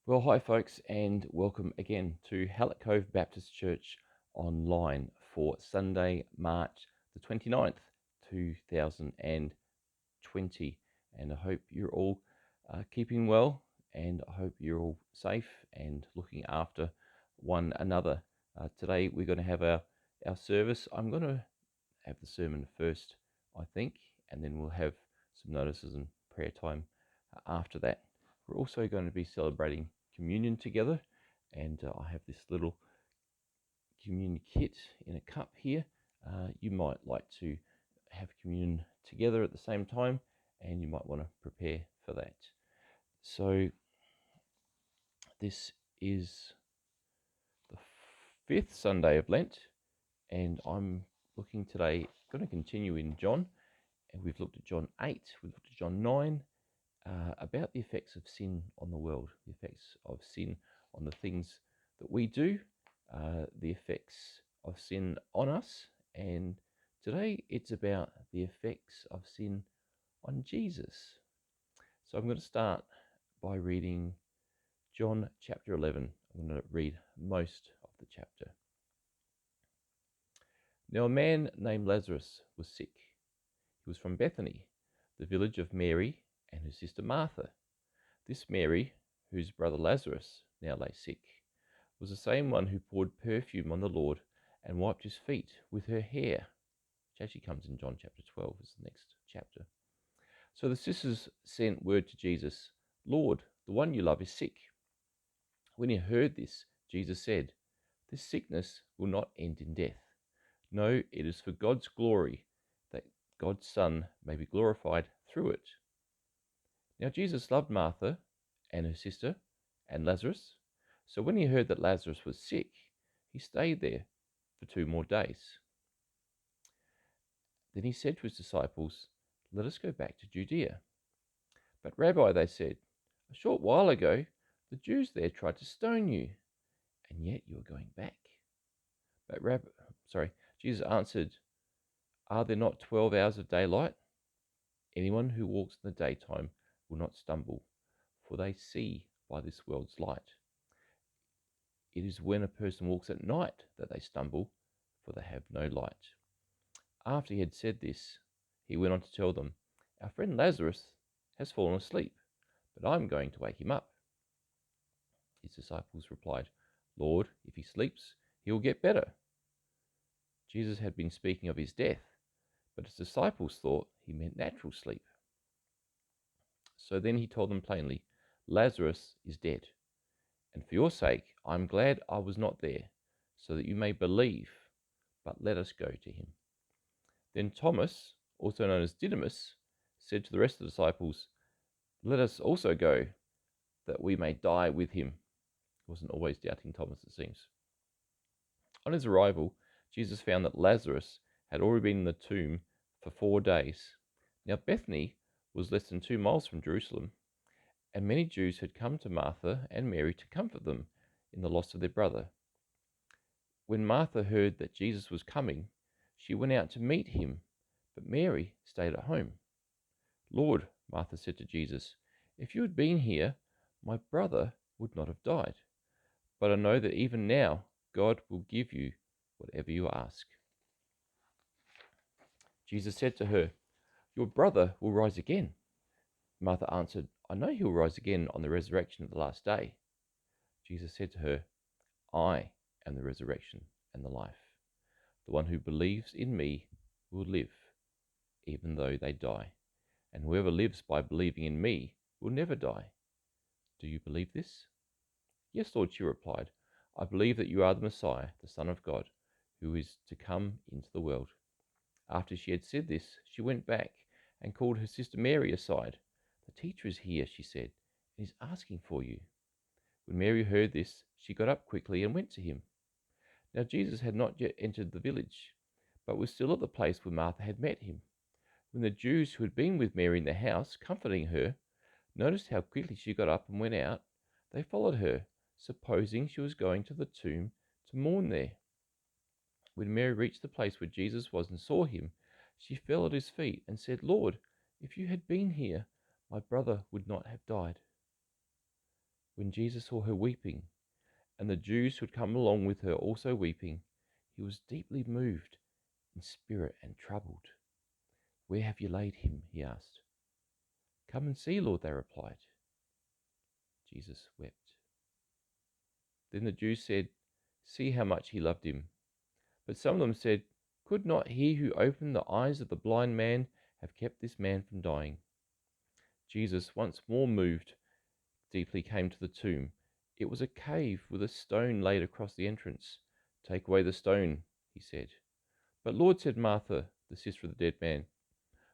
Well, hi folks, and welcome again to Hallett Cove Baptist Church online for Sunday, March the 29th, 2020. And I hope you're all keeping well, and I hope you're all safe and looking after one another. Today we're going to have our service. I'm going to have the sermon first, I think, and then we'll have some notices and prayer time after that. We're also going to be celebrating communion together, and I have this little communion kit in a cup here. You might like to have communion together at the same time, and you might want to prepare for that. So this is the fifth Sunday of Lent, and I'm looking today, going to continue in John, and we've looked at John 8, we've looked at John 9, about the effects of sin on the world, the effects of sin on the things that we do, the effects of sin on us, and today it's about the effects of sin on Jesus. So I'm going to start by reading John chapter 11. I'm going to read most of the chapter. Now a man named Lazarus was sick. He was from Bethany, the village of Mary and her sister Martha. This Mary, whose brother Lazarus now lay sick, was the same one who poured perfume on the Lord and wiped his feet with her hair, which actually comes in John chapter 12, is the next chapter. So the sisters sent word to Jesus, "Lord, the one you love is sick." When he heard this, Jesus said, "This sickness will not end in death. No, it is for God's glory, that God's Son may be glorified through it." Now Jesus loved Martha and her sister and Lazarus. So when he heard that Lazarus was sick, he stayed there for 2 more days. Then he said to his disciples, "Let us go back to Judea." "But Rabbi," they said, "a short while ago the Jews there tried to stone you, and yet you are going back." Jesus answered, "Are there not 12 hours of daylight? Anyone who walks in the daytime will not stumble, for they see by this world's light. It is when a person walks at night that they stumble, for they have no light." After he had said this, he went on to tell them, "Our friend Lazarus has fallen asleep, but I'm going to wake him up." His disciples replied, "Lord, if he sleeps, he will get better." Jesus had been speaking of his death, but his disciples thought he meant natural sleep. So then he told them plainly, "Lazarus is dead, and for your sake I am glad I was not there, so that you may believe, but let us go to him." Then Thomas, also known as Didymus, said to the rest of the disciples, "Let us also go, that we may die with him." He wasn't always doubting Thomas, it seems. On his arrival, Jesus found that Lazarus had already been in the tomb for 4 days. Now Bethany was less than 2 miles from Jerusalem, and many Jews had come to Martha and Mary to comfort them in the loss of their brother. When Martha heard that Jesus was coming, she went out to meet him, but Mary stayed at home. "Lord," Martha said to Jesus, "if you had been here, my brother would not have died. But I know that even now God will give you whatever you ask." Jesus said to her, "Your brother will rise again." Martha answered, "I know he will rise again on the resurrection of the last day." Jesus said to her, "I am the resurrection and the life. The one who believes in me will live, even though they die. And whoever lives by believing in me will never die. Do you believe this?" "Yes, Lord," she replied. "I believe that you are the Messiah, the Son of God, who is to come into the world." After she had said this, she went back and called her sister Mary aside. "The teacher is here," she said, "and is asking for you." When Mary heard this, she got up quickly and went to him. Now Jesus had not yet entered the village, but was still at the place where Martha had met him. When the Jews who had been with Mary in the house, comforting her, noticed how quickly she got up and went out, they followed her, supposing she was going to the tomb to mourn there. When Mary reached the place where Jesus was and saw him, she fell at his feet and said, "Lord, if you had been here, my brother would not have died." When Jesus saw her weeping, and the Jews who had come along with her also weeping, he was deeply moved in spirit and troubled. "Where have you laid him?" he asked. "Come and see, Lord," they replied. Jesus wept. Then the Jews said, "See how much he loved him." But some of them said, "Could not he who opened the eyes of the blind man have kept this man from dying?" Jesus, once more moved deeply, came to the tomb. It was a cave with a stone laid across the entrance. "Take away the stone," he said. "But Lord," said Martha, the sister of the dead man,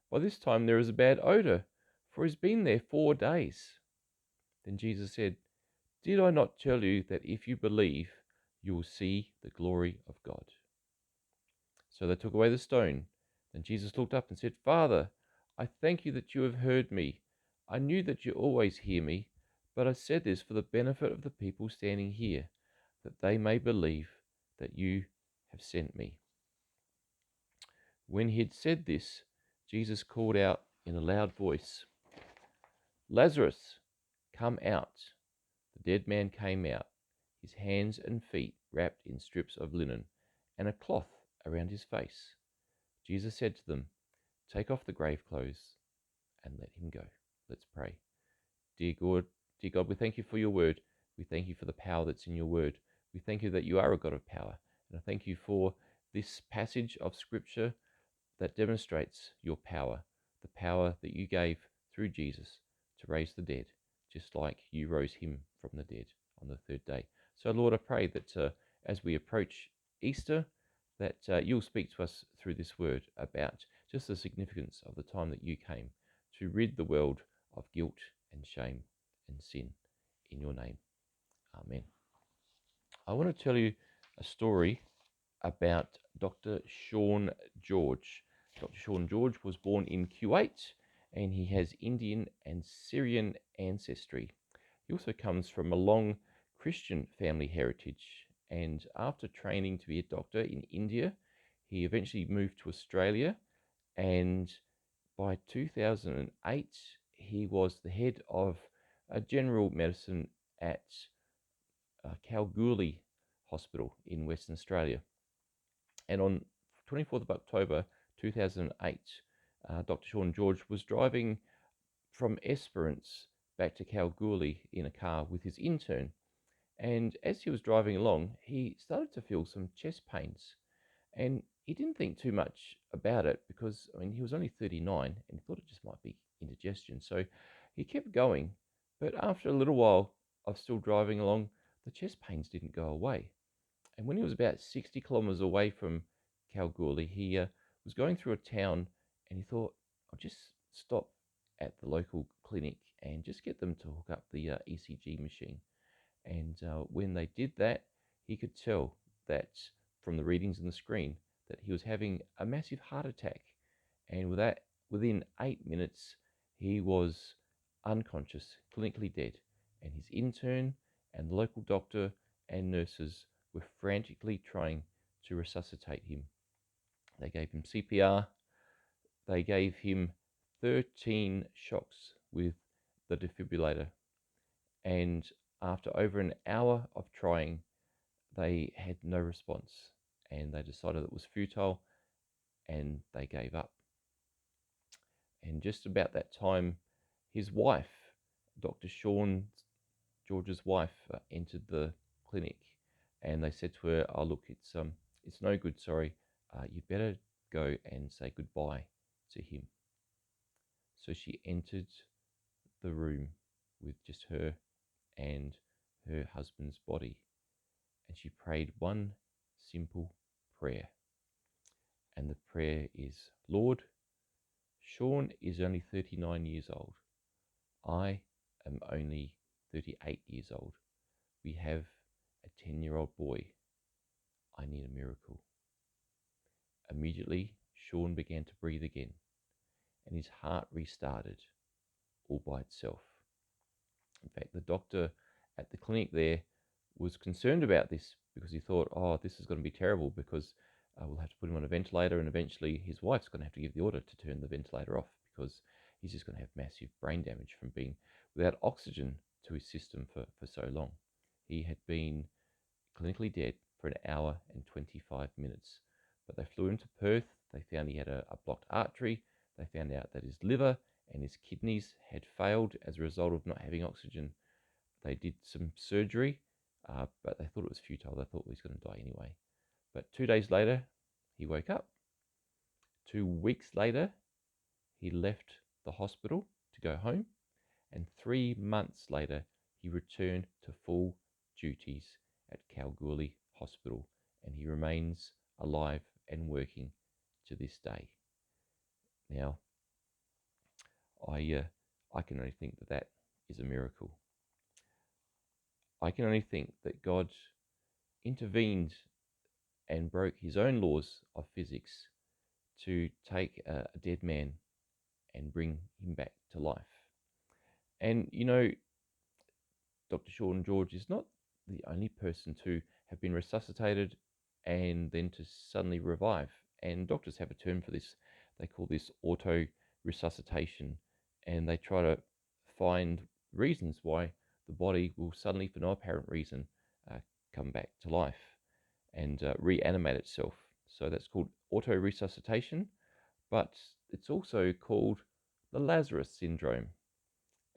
"by this time there is a bad odor, for he's been there 4 days." Then Jesus said, "Did I not tell you that if you believe, you will see the glory of God?" So they took away the stone. Then Jesus looked up and said, "Father, I thank you that you have heard me. I knew that you always hear me, but I said this for the benefit of the people standing here, that they may believe that you have sent me." When he had said this, Jesus called out in a loud voice, "Lazarus, come out." The dead man came out, his hands and feet wrapped in strips of linen, and a cloth around his face. Jesus said to them, "Take off the grave clothes and let him go." Let's pray. Dear God, we thank you for your word. We thank you for the power that's in your word. We thank you that you are a God of power. And I thank you for this passage of scripture that demonstrates your power, the power that you gave through Jesus to raise the dead, just like you rose him from the dead on the third day. So, Lord, I pray that as we approach Easter, that you'll speak to us through this word about just the significance of the time that you came to rid the world of guilt and shame and sin. In your name, amen. I want to tell you a story about Dr. Sean George. Dr. Sean George was born in Kuwait, and he has Indian and Syrian ancestry. He also comes from a long Christian family heritage, and after training to be a doctor in India, he eventually moved to Australia, and by 2008, he was the head of general medicine at Kalgoorlie Hospital in Western Australia. And on 24th of October 2008, Dr. Sean George was driving from Esperance back to Kalgoorlie in a car with his intern. And as he was driving along, he started to feel some chest pains. And he didn't think too much about it because, I mean, he was only 39 and he thought it just might be indigestion. So he kept going. But after a little while of still driving along, the chest pains didn't go away. And when he was about 60 kilometers away from Kalgoorlie, he was going through a town and he thought, I'll just stop at the local clinic and just get them to hook up the ECG machine. And when they did that, he could tell that from the readings on the screen that he was having a massive heart attack. And with that, within 8 minutes, he was unconscious, clinically dead. And his intern and the local doctor and nurses were frantically trying to resuscitate him. They gave him CPR. They gave him 13 shocks with the defibrillator. And after over an hour of trying, they had no response. And they decided it was futile and they gave up. And just about that time, his wife, Dr. Sean George's wife, entered the clinic, and they said to her, "Oh, look, it's no good. Sorry, you'd better go and say goodbye to him." So she entered the room with just her and her husband's body, and she prayed one simple prayer. And the prayer is, "Lord, Sean is only 39 years old. I am only 38 years old. We have a 10-year-old boy. I need a miracle." Immediately, Sean began to breathe again, and his heart restarted all by itself. In fact, the doctor at the clinic there was concerned about this because he thought, oh, this is going to be terrible because we'll have to put him on a ventilator, and eventually his wife's going to have to give the order to turn the ventilator off because he's just going to have massive brain damage from being without oxygen to his system for so long. He had been clinically dead for an hour and 25 minutes. But they flew him to Perth. They found he had a blocked artery. They found out that his liver and his kidneys had failed as a result of not having oxygen. They did some surgery, but they thought it was futile. They thought he was going to die anyway. But 2 days later, he woke up. 2 weeks later, he left the hospital to go home. And 3 months later, he returned to full duties at Kalgoorlie Hospital, and he remains alive and working to this day. Now, I can only think that that is a miracle. I can only think that God intervened and broke his own laws of physics to take a dead man and bring him back to life. And Dr. Sean George is not the only person to have been resuscitated and then to suddenly revive. And doctors have a term for this. They call this auto resuscitation. And they try to find reasons why the body will suddenly, for no apparent reason, come back to life and reanimate itself. So that's called auto resuscitation. But it's also called the Lazarus syndrome.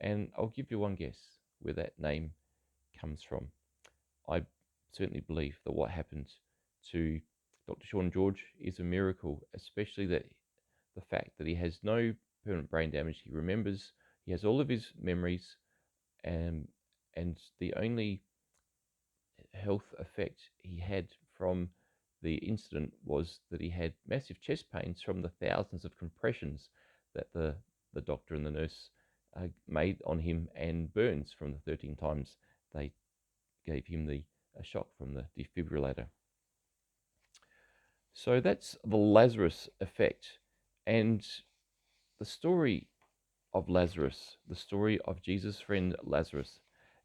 And I'll give you one guess where that name comes from. I certainly believe that what happened to Dr. Sean George is a miracle, especially that the fact that he has no permanent brain damage. He remembers, he has all of his memories, and the only health effect he had from the incident was that he had massive chest pains from the thousands of compressions that the doctor and the nurse made on him, and burns from the 13 times they gave him the shock from the defibrillator. So that's the Lazarus effect. And the story of Lazarus, the story of Jesus' friend Lazarus,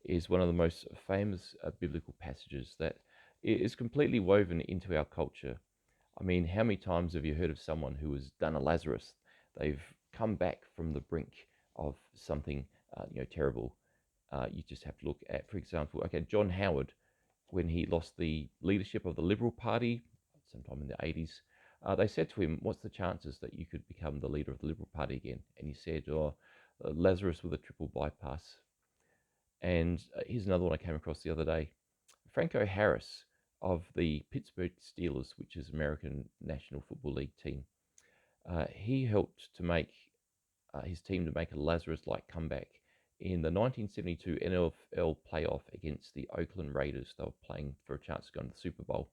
is one of the most famous biblical passages that is completely woven into our culture. I mean, how many times have you heard of someone who has done a Lazarus? They've come back from the brink of something terrible. You just have to look at, for example, John Howard, when he lost the leadership of the Liberal Party sometime in the 80s. They said to him, "What's the chances that you could become the leader of the Liberal Party again?" And he said, Lazarus with a triple bypass. And here's another one I came across the other day. Franco Harris of the Pittsburgh Steelers, which is American National Football League team. He helped to make his team to make a Lazarus-like comeback in the 1972 NFL playoff against the Oakland Raiders. They were playing for a chance to go into the Super Bowl.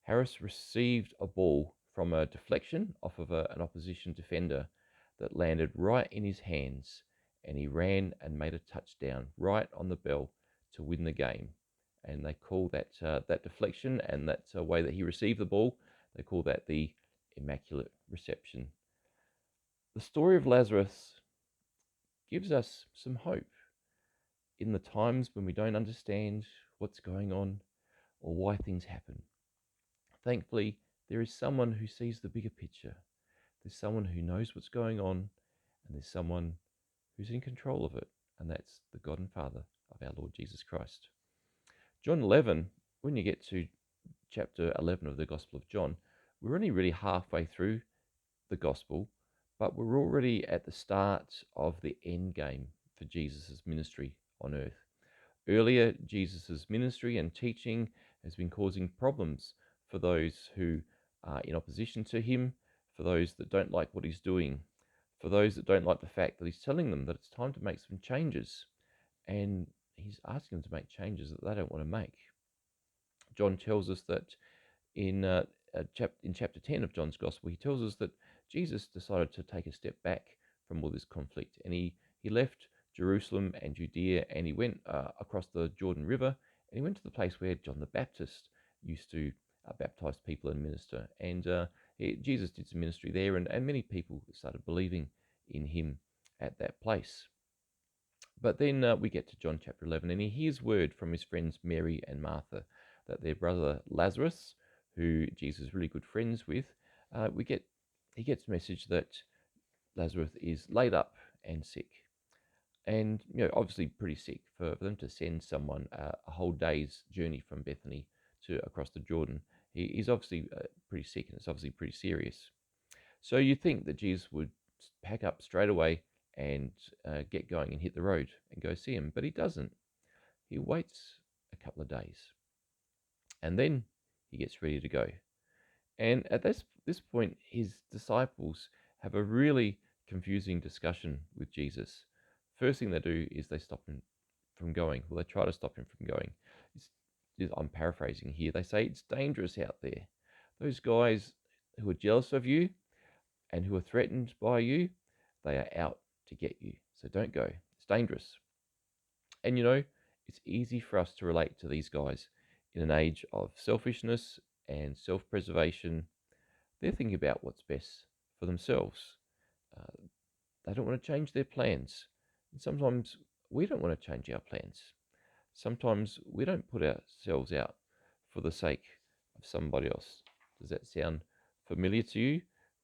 Harris received a ball from a deflection off of an opposition defender that landed right in his hands, and he ran and made a touchdown right on the bell to win the game. And they call that that deflection and that way that he received the ball, they call that the Immaculate Reception. The story of Lazarus gives us some hope in the times when we don't understand what's going on or why things happen. Thankfully, there is someone who sees the bigger picture. There's someone who knows what's going on, and there's someone who's in control of it, and that's the God and Father of our Lord Jesus Christ. John 11, when you get to chapter 11 of the Gospel of John, we're only really halfway through the Gospel, but we're already at the start of the end game for Jesus' ministry on earth. Earlier, Jesus' ministry and teaching has been causing problems for those who are in opposition to him, for those that don't like what he's doing, for those that don't like the fact that he's telling them that it's time to make some changes. And he's asking them to make changes that they don't want to make. John tells us that in chapter 10 of John's Gospel, he tells us that Jesus decided to take a step back from all this conflict, and he left Jerusalem and Judea, and he went across the Jordan River, and he went to the place where John the Baptist used to baptize people and minister. And Jesus did some ministry there, and many people started believing in him at that place. But then we get to John chapter 11, and he hears word from his friends Mary and Martha that their brother Lazarus, who Jesus is really good friends with, he gets a message that Lazarus is laid up and sick. and obviously pretty sick for them to send someone a whole day's journey from Bethany to across the Jordan. He's obviously pretty sick, and it's obviously pretty serious. So you think that Jesus would pack up straight away and get going and hit the road and go see him, but he doesn't. He waits a couple of days, and then he gets ready to go. And at this point, his disciples have a really confusing discussion with Jesus. First thing they do is they stop him from going. Well, they try to stop him from going. I'm paraphrasing here. They say it's dangerous out there. Those guys who are jealous of you and who are threatened by you, they are out to get you. So don't go. It's dangerous. And it's easy for us to relate to these guys in an age of selfishness and self preservation. They're thinking about what's best for themselves. Uh, they don't want to change their plans. And sometimes we don't want to change our plans. Sometimes we don't put ourselves out for the sake of somebody else. Does that sound familiar to you?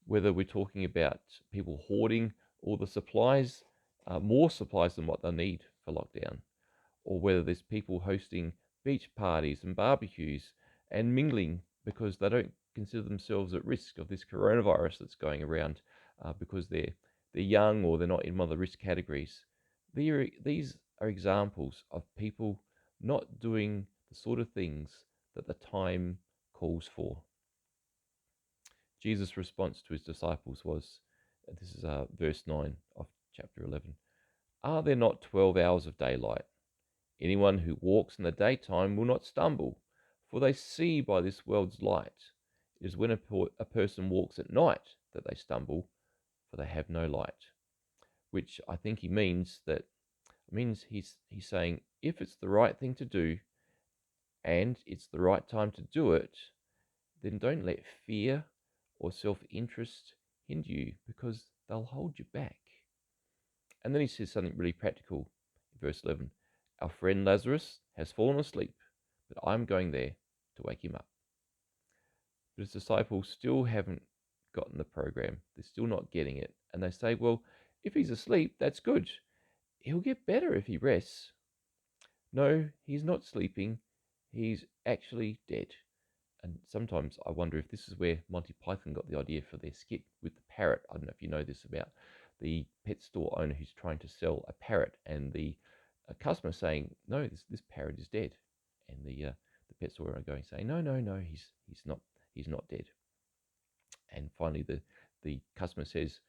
Whether we're talking about people hoarding all the supplies, more supplies than what they need for lockdown, or whether there's people hosting beach parties and barbecues and mingling because they don't consider themselves at risk of this coronavirus that's going around because they're young or they're not in one of the risk categories. These are examples of people not doing the sort of things that the time calls for. Jesus' response to his disciples was, this is verse 9 of chapter 11, "Are there not 12 hours of daylight? Anyone who walks in the daytime will not stumble, for they see by this world's light. It is when a person walks at night that they stumble, for they have no light." Which I think he means he's saying if it's the right thing to do and it's the right time to do it, then don't let fear or self-interest hinder you, because they'll hold you back. And then he says something really practical in verse 11. "Our friend Lazarus has fallen asleep, but I'm going there to wake him up." But his disciples still haven't gotten the program. They're still not getting it. And they say, well, if he's asleep, that's good. He'll get better if he rests. No, he's not sleeping. He's actually dead. And sometimes I wonder if this is where Monty Python got the idea for their skit with the parrot. I don't know if you know this about the pet store owner who's trying to sell a parrot, and the customer saying, "No, this parrot is dead," and the pet store owner going saying, "No, no, no, he's not dead." And finally, the customer says,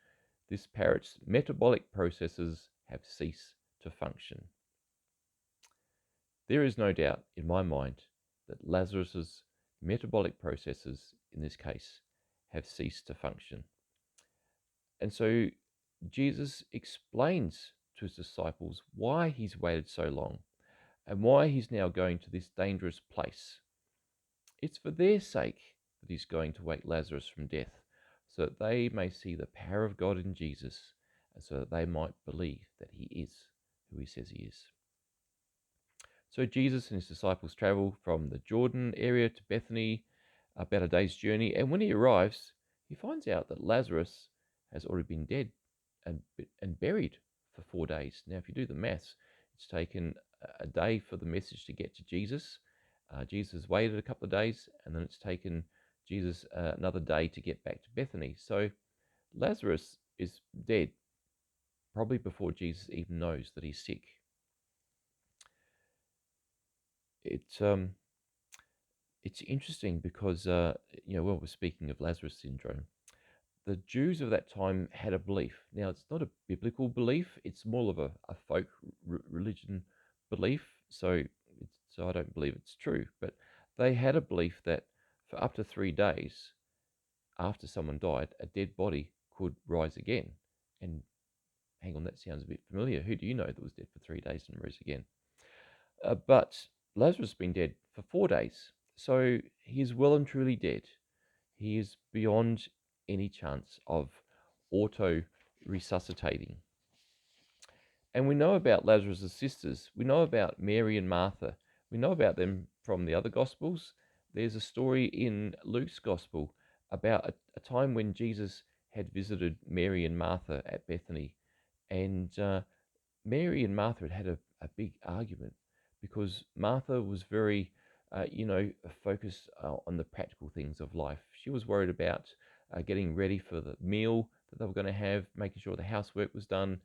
"This parrot's metabolic processes have ceased to function." There is no doubt in my mind that Lazarus's metabolic processes, in this case, have ceased to function. And so Jesus explains to his disciples why he's waited so long and why he's now going to this dangerous place. It's for their sake that he's going to wake Lazarus from death, so that they may see the power of God in Jesus, and so that they might believe that he is who he says he is. So Jesus and his disciples travel from the Jordan area to Bethany, about a day's journey, and when he arrives, he finds out that Lazarus has already been dead and buried for 4 days. Now, if you do the maths, it's taken a day for the message to get to Jesus. Jesus waited a couple of days, and then it's taken Jesus another day to get back to Bethany. So Lazarus is dead, probably before Jesus even knows that he's sick. It's interesting because we're speaking of Lazarus syndrome. The Jews of that time had a belief. Now, it's not a biblical belief; it's more of a folk religion belief. So I don't believe it's true. But they had a belief that for up to 3 days after someone died, a dead body could rise again. And hang on, that sounds a bit familiar. Who do you know that was dead for 3 days and rose again? But Lazarus has been dead for 4 days, so he is well and truly dead. He is beyond any chance of auto resuscitating. And we know about Lazarus' sisters. We know about Mary and Martha. We know about them from the other Gospels. There's a story in Luke's Gospel about a time when Jesus had visited Mary and Martha at Bethany. And Mary and Martha had a big argument because Martha was very, focused on the practical things of life. She was worried about getting ready for the meal that they were going to have, making sure the housework was done.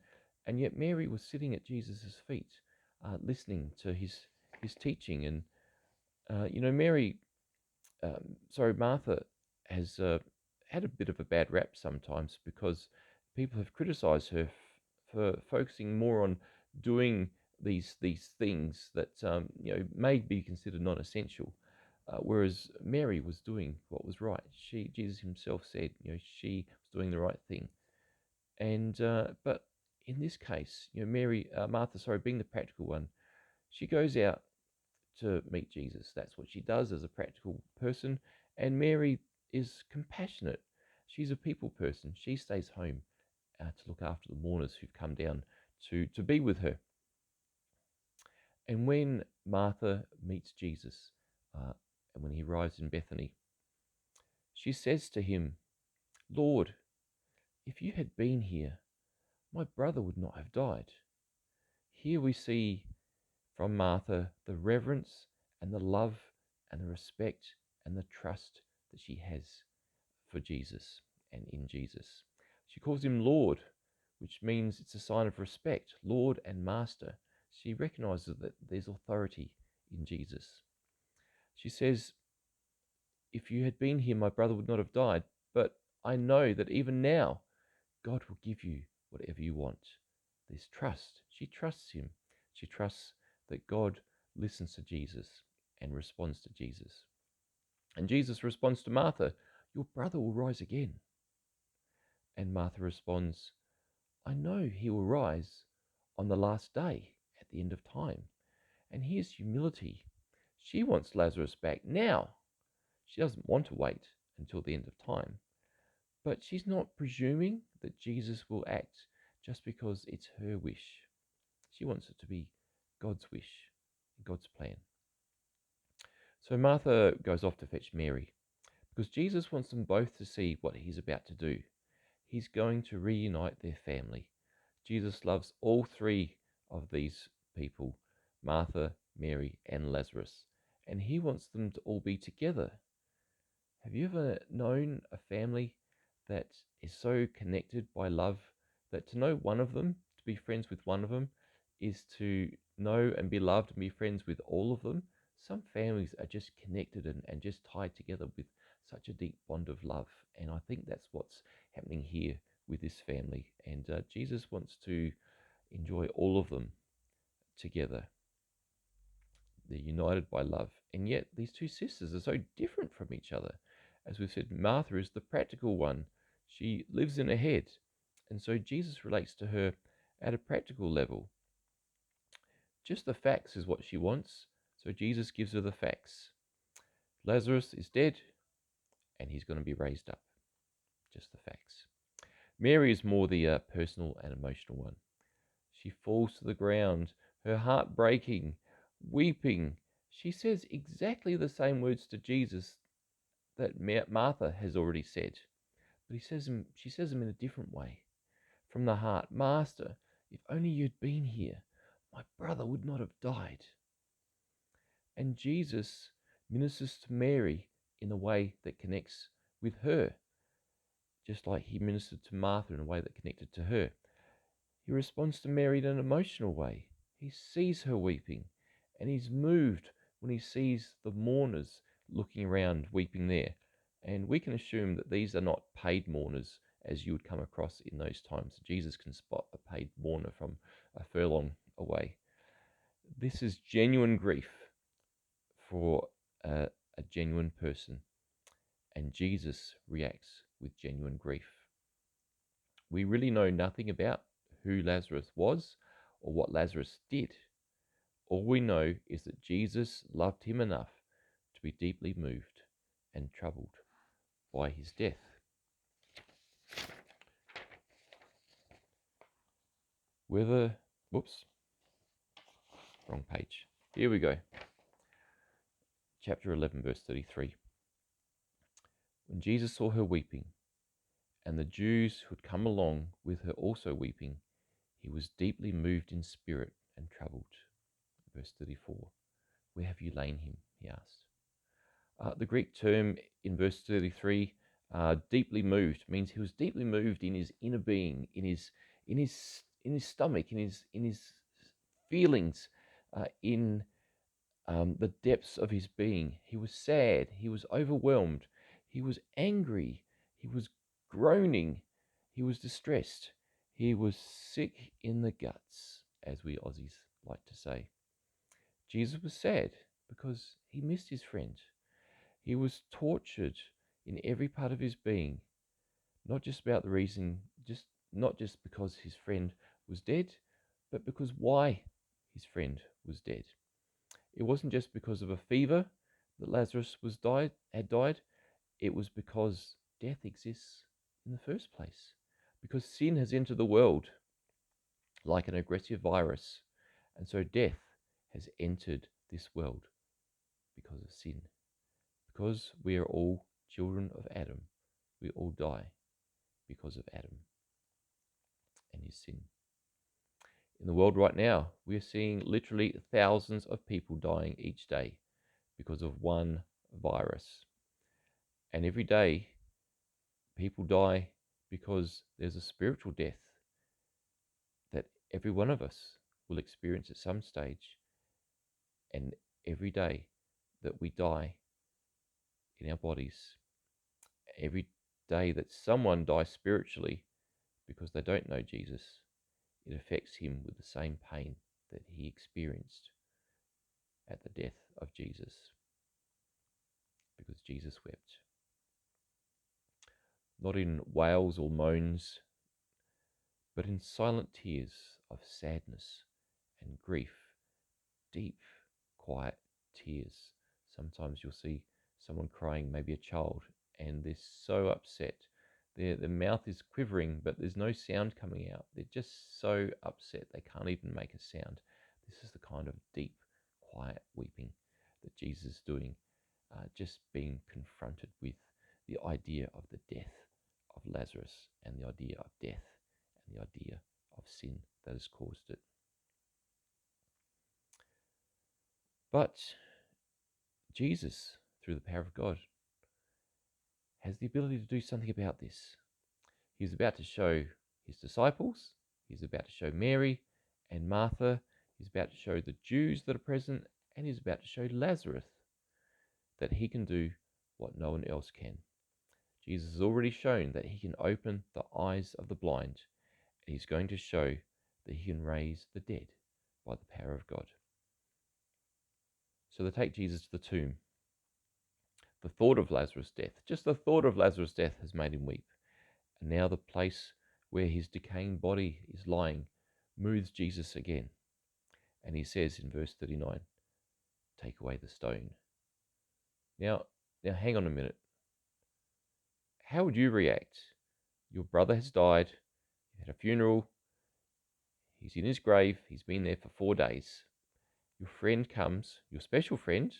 And yet Mary was sitting at Jesus' feet, listening to his teaching. And, Martha has had a bit of a bad rap sometimes because people have criticized her for focusing more on doing these things that may be considered non-essential, whereas Mary was doing what was right. Jesus himself said, she was doing the right thing, and but in this case, Martha, being the practical one, she goes out to meet Jesus. That's what she does as a practical person. And Mary is compassionate. She's a people person. She stays home to look after the mourners who've come down to be with her. And when Martha meets Jesus, and when he arrives in Bethany, she says to him, Lord, if you had been here, my brother would not have died. Here we see from Martha the reverence and the love and the respect and the trust that she has for Jesus and in Jesus. She calls him Lord, which means it's a sign of respect, Lord and Master. She recognizes that there's authority in Jesus. She says, if you had been here, my brother would not have died, but I know that even now, God will give you whatever you want. There's trust. She trusts him. She trusts that God listens to Jesus and responds to Jesus. And Jesus responds to Martha, your brother will rise again. And Martha responds, I know he will rise on the last day at the end of time. And here's humility. She wants Lazarus back now. She doesn't want to wait until the end of time. But she's not presuming that Jesus will act just because it's her wish. She wants it to be God's wish, God's plan. So Martha goes off to fetch Mary because Jesus wants them both to see what he's about to do. He's going to reunite their family. Jesus loves all three of these people, Martha, Mary, and Lazarus, and he wants them to all be together. Have you ever known a family that is so connected by love that to know one of them, to be friends with one of them, is to know and be loved and be friends with all of them? Some families are just connected and just tied together with such a deep bond of love. And I think that's what's happening here with this family. And Jesus wants to enjoy all of them together. They're united by love. And yet these two sisters are so different from each other. As we've said, Martha is the practical one. She lives in her head. And so Jesus relates to her at a practical level. Just the facts is what she wants. So Jesus gives her the facts. Lazarus is dead and he's going to be raised up. Just the facts. Mary is more the personal and emotional one. She falls to the ground, her heart breaking, weeping. She says exactly the same words to Jesus that Martha has already said. But she says them in a different way. From the heart, Master, if only you'd been here, my brother would not have died. And Jesus ministers to Mary in a way that connects with her, just like he ministered to Martha in a way that connected to her. He responds to Mary in an emotional way. He sees her weeping, and he's moved when he sees the mourners looking around weeping there. And we can assume that these are not paid mourners as you would come across in those times. Jesus can spot a paid mourner from a furlong away. This is genuine grief for a genuine person, and Jesus reacts with genuine grief. We really know nothing about who Lazarus was or what Lazarus did. All we know is that Jesus loved him enough to be deeply moved and troubled by his death. Whoops, wrong page. Here we go. Chapter 11, verse 33. When Jesus saw her weeping, and the Jews who had come along with her also weeping, He was deeply moved in spirit and troubled. Verse 34. Where have you lain him? He asked. The Greek term in verse 33, deeply moved, means he was deeply moved in his inner being, in his stomach, in his feelings, in the depths of his being. He was sad. He was overwhelmed. He was angry. He was groaning. He was distressed. He was sick in the guts, as we Aussies like to say. Jesus was sad because he missed his friend. He was tortured in every part of his being, not just about the reason, not just because his friend was dead, but because why his friend was dead. It wasn't just because of a fever that Lazarus had died. It was because death exists in the first place. Because sin has entered the world like an aggressive virus. And so death has entered this world because of sin. Because we are all children of Adam, we all die because of Adam and his sin. In the world right now, we are seeing literally thousands of people dying each day because of one virus. And every day, people die because there's a spiritual death that every one of us will experience at some stage. And every day that we die in our bodies, every day that someone dies spiritually because they don't know Jesus, it affects him with the same pain that he experienced at the death of Jesus, because Jesus wept. Not in wails or moans, but in silent tears of sadness and grief, deep, quiet tears. Sometimes you'll see someone crying, maybe a child, and they're so upset. Their mouth is quivering, but there's no sound coming out. They're just so upset they can't even make a sound. This is the kind of deep, quiet weeping that Jesus is doing, just being confronted with the idea of the death of Lazarus and the idea of death and the idea of sin that has caused it. But Jesus, through the power of God, has the ability to do something about this. He's about to show his disciples, he's about to show Mary and Martha, he's about to show the Jews that are present, and he's about to show Lazarus that he can do what no one else can. Jesus has already shown that he can open the eyes of the blind, and he's going to show that he can raise the dead by the power of God. So they take Jesus to the tomb. The thought of Lazarus' death, just the thought of Lazarus' death has made him weep. And now the place where his decaying body is lying moves Jesus again. And he says in verse 39, take away the stone. Now hang on a minute. How would you react? Your brother has died, you had a funeral, he's in his grave, he's been there for 4 days. Your friend comes, your special friend,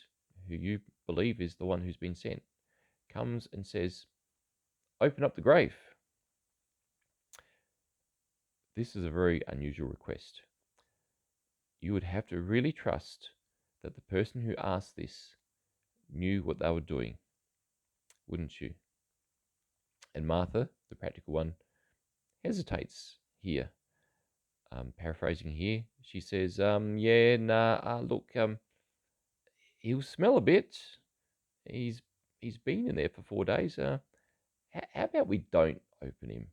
who you believe is the one who's been sent, comes and says, open up the grave. This is a very unusual request. You would have to really trust that the person who asked this knew what they were doing, wouldn't you? And Martha, the practical one, hesitates here. Paraphrasing here, she says, look, he'll smell a bit. He's been in there for 4 days. How about we don't open him?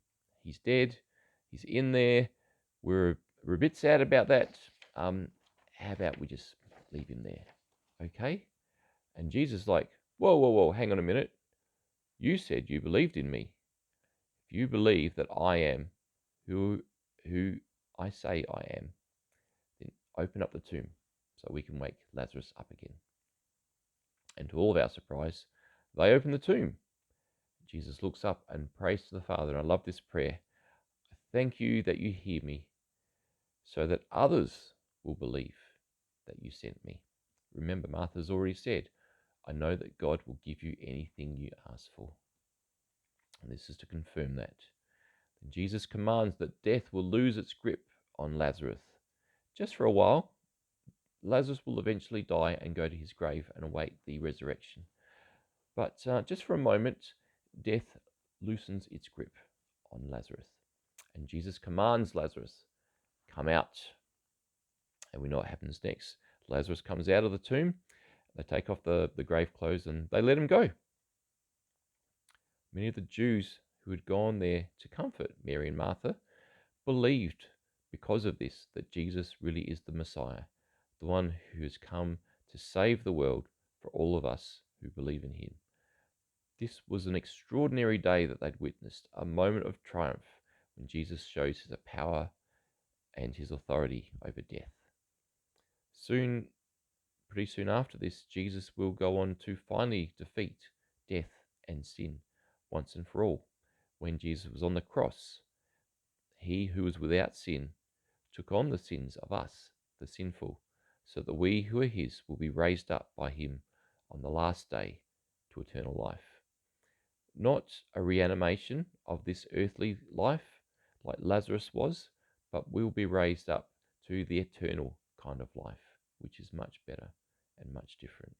He's dead. He's in there. We're a bit sad about that. How about we just leave him there? Okay? And Jesus is like, whoa, hang on a minute. You said you believed in me. If you believe that I am who I say I am, then open up the tomb so we can wake Lazarus up again. And to all of our surprise, they open the tomb. Jesus looks up and prays to the Father. And I love this prayer. I thank you that you hear me, so that others will believe that you sent me. Remember, Martha's already said, I know that God will give you anything you ask for. And this is to confirm that. And Jesus commands that death will lose its grip on Lazarus. Just for a while, Lazarus will eventually die and go to his grave and await the resurrection. But just for a moment, death loosens its grip on Lazarus. And Jesus commands Lazarus, come out. And we know what happens next. Lazarus comes out of the tomb. They take off the grave clothes and they let him go. Many of the Jews who had gone there to comfort Mary and Martha believed because of this that Jesus really is the Messiah, the one who has come to save the world for all of us who believe in him. This was an extraordinary day that they'd witnessed, a moment of triumph when Jesus shows his power and his authority over death. Pretty soon after this, Jesus will go on to finally defeat death and sin once and for all. When Jesus was on the cross, he who was without sin took on the sins of us, the sinful, so that we who are his will be raised up by him on the last day to eternal life. Not a reanimation of this earthly life like Lazarus was, but we'll be raised up to the eternal kind of life, which is much better and much different.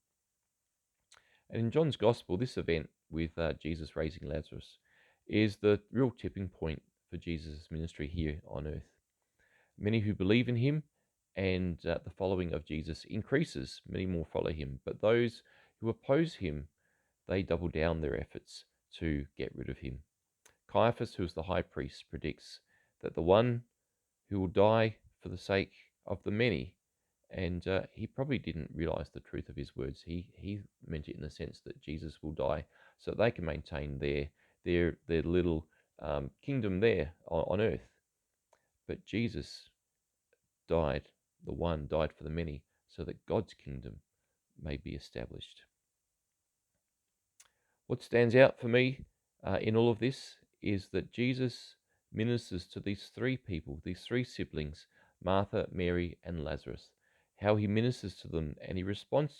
And in John's Gospel, this event with Jesus raising Lazarus is the real tipping point for Jesus' ministry here on earth. Many who believe in him and the following of Jesus increases, many more follow him. But those who oppose him, they double down their efforts to get rid of him. Caiaphas, who is the high priest, predicts that the one who will die for the sake of the many, and he probably didn't realize the truth of his words. He meant it in the sense that Jesus will die so that they can maintain their little kingdom there on earth. But Jesus died, the one died for the many, so that God's kingdom may be established. What stands out for me in all of this is that Jesus ministers to these three people, these three siblings, Martha, Mary, and Lazarus, how he ministers to them, and he responds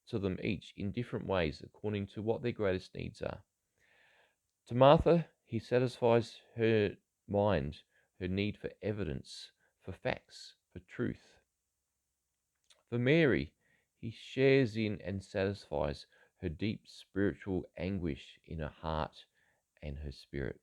to them each in different ways according to what their greatest needs are. To Martha, he satisfies her mind, her need for evidence, for facts, for truth. For Mary, he shares in and satisfies her deep spiritual anguish in her heart and her spirit.